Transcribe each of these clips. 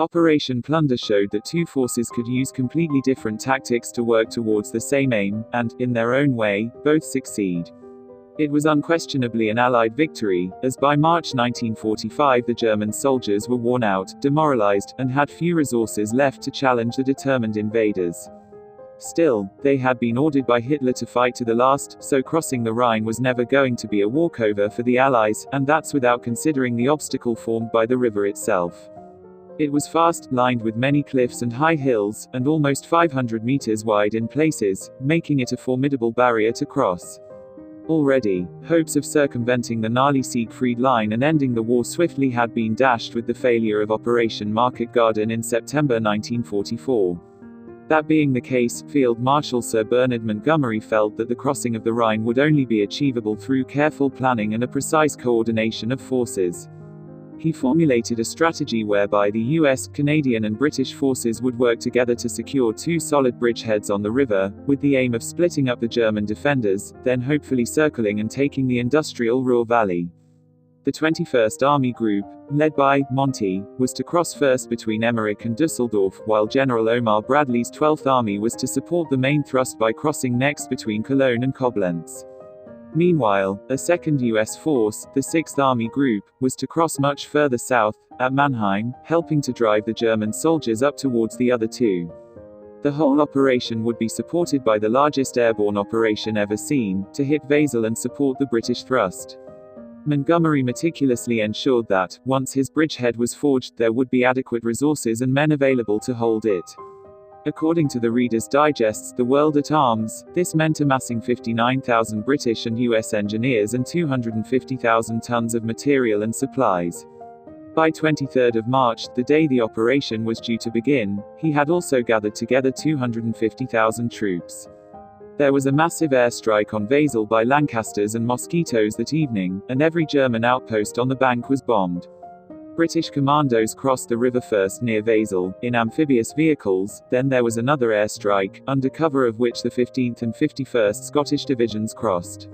Operation Plunder showed that two forces could use completely different tactics to work towards the same aim, and, in their own way, both succeed. It was unquestionably an Allied victory, as by March 1945 the German soldiers were worn out, demoralized, and had few resources left to challenge the determined invaders. Still, they had been ordered by Hitler to fight to the last, so crossing the Rhine was never going to be a walkover for the Allies, and that's without considering the obstacle formed by the river itself. It was fast, lined with many cliffs and high hills, and almost 500 meters wide in places, making it a formidable barrier to cross. Already, hopes of circumventing the gnarly Siegfried Line and ending the war swiftly had been dashed with the failure of Operation Market Garden in September 1944. That being the case, Field Marshal Sir Bernard Montgomery felt that the crossing of the Rhine would only be achievable through careful planning and a precise coordination of forces. He formulated a strategy whereby the US, Canadian and British forces would work together to secure two solid bridgeheads on the river, with the aim of splitting up the German defenders, then hopefully circling and taking the industrial Ruhr Valley. The 21st Army Group, led by Monty, was to cross first between Emmerich and Dusseldorf, while General Omar Bradley's 12th Army was to support the main thrust by crossing next between Cologne and Koblenz. Meanwhile, a second US force, the 6th Army Group, was to cross much further south, at Mannheim, helping to drive the German soldiers up towards the other two. The whole operation would be supported by the largest airborne operation ever seen, to hit Wesel and support the British thrust. Montgomery meticulously ensured that, once his bridgehead was forged, there would be adequate resources and men available to hold it. According to the Reader's Digest's The World at Arms, this meant amassing 59,000 British and US engineers and 250,000 tons of material and supplies. By 23rd of March, the day the operation was due to begin, he had also gathered together 250,000 troops. There was a massive airstrike on Wesel by Lancasters and Mosquitoes that evening, and every German outpost on the bank was bombed. British commandos crossed the river first near Wesel, in amphibious vehicles, then there was another airstrike, under cover of which the 15th and 51st Scottish Divisions crossed.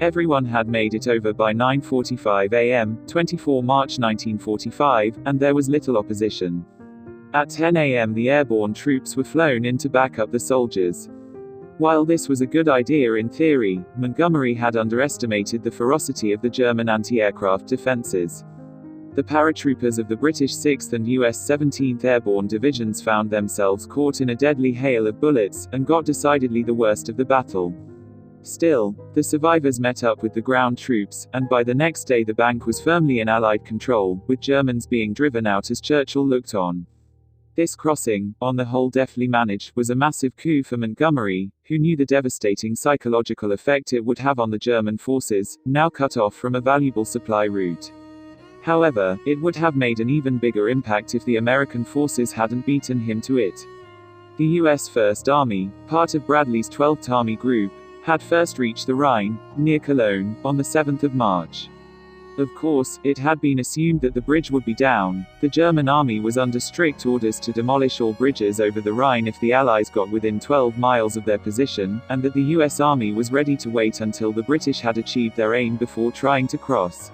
Everyone had made it over by 9:45 a.m., 24 March 1945, and there was little opposition. At 10 a.m. the airborne troops were flown in to back up the soldiers. While this was a good idea in theory, Montgomery had underestimated the ferocity of the German anti-aircraft defenses. The paratroopers of the British 6th and US 17th Airborne Divisions found themselves caught in a deadly hail of bullets, and got decidedly the worst of the battle. Still, the survivors met up with the ground troops, and by the next day the bank was firmly in Allied control, with Germans being driven out as Churchill looked on. This crossing, on the whole deftly managed, was a massive coup for Montgomery, who knew the devastating psychological effect it would have on the German forces, now cut off from a valuable supply route. However, it would have made an even bigger impact if the American forces hadn't beaten him to it. The US First Army, part of Bradley's 12th Army Group, had first reached the Rhine, near Cologne, on the 7th of March. Of course, it had been assumed that the bridge would be down. The German army was under strict orders to demolish all bridges over the Rhine if the Allies got within 12 miles of their position, and that the US army was ready to wait until the British had achieved their aim before trying to cross.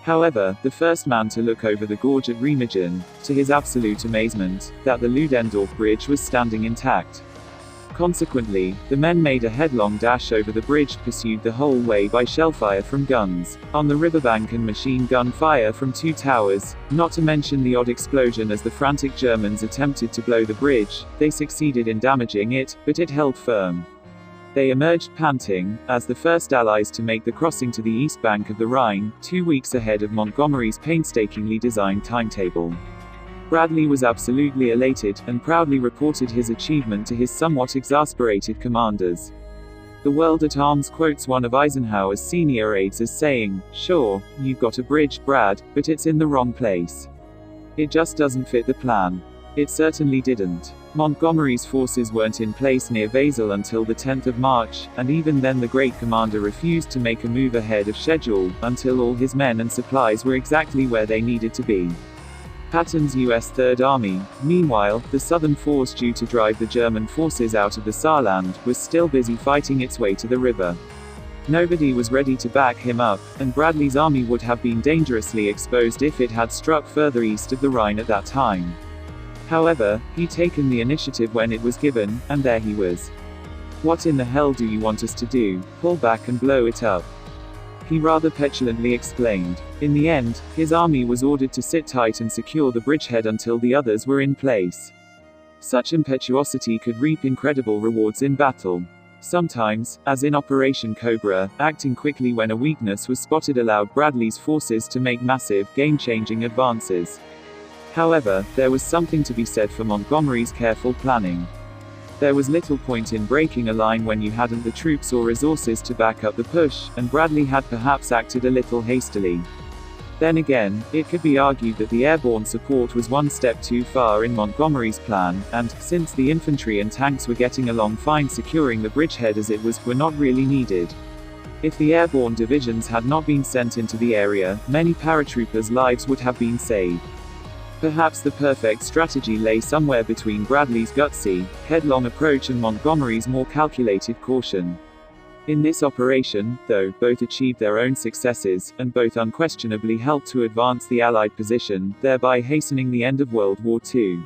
However, the first man to look over the gorge at Remagen, to his absolute amazement, that the Ludendorff Bridge was standing intact. Consequently, the men made a headlong dash over the bridge, pursued the whole way by shellfire from guns on the riverbank and machine gun fire from two towers, not to mention the odd explosion as the frantic Germans attempted to blow the bridge. They succeeded in damaging it, but it held firm. They emerged panting, as the first Allies to make the crossing to the east bank of the Rhine, 2 weeks ahead of Montgomery's painstakingly designed timetable. Bradley was absolutely elated, and proudly reported his achievement to his somewhat exasperated commanders. The World at Arms quotes one of Eisenhower's senior aides as saying, "Sure, you've got a bridge, Brad, but it's in the wrong place. It just doesn't fit the plan." It certainly didn't. Montgomery's forces weren't in place near Wesel until the 10th of March, and even then the great commander refused to make a move ahead of schedule, until all his men and supplies were exactly where they needed to be. Patton's US Third Army, meanwhile, the southern force due to drive the German forces out of the Saarland, was still busy fighting its way to the river. Nobody was ready to back him up, and Bradley's army would have been dangerously exposed if it had struck further east of the Rhine at that time. However, he'd taken the initiative when it was given, and there he was. "What in the hell do you want us to do? Pull back and blow it up?" he rather petulantly exclaimed. In the end, his army was ordered to sit tight and secure the bridgehead until the others were in place. Such impetuosity could reap incredible rewards in battle. Sometimes, as in Operation Cobra, acting quickly when a weakness was spotted allowed Bradley's forces to make massive, game-changing advances. However, there was something to be said for Montgomery's careful planning. There was little point in breaking a line when you hadn't the troops or resources to back up the push, and Bradley had perhaps acted a little hastily. Then again, it could be argued that the airborne support was one step too far in Montgomery's plan, and, since the infantry and tanks were getting along fine securing the bridgehead as it was, were not really needed. If the airborne divisions had not been sent into the area, many paratroopers' lives would have been saved. Perhaps the perfect strategy lay somewhere between Bradley's gutsy, headlong approach and Montgomery's more calculated caution. In this operation, though, both achieved their own successes, and both unquestionably helped to advance the Allied position, thereby hastening the end of World War II.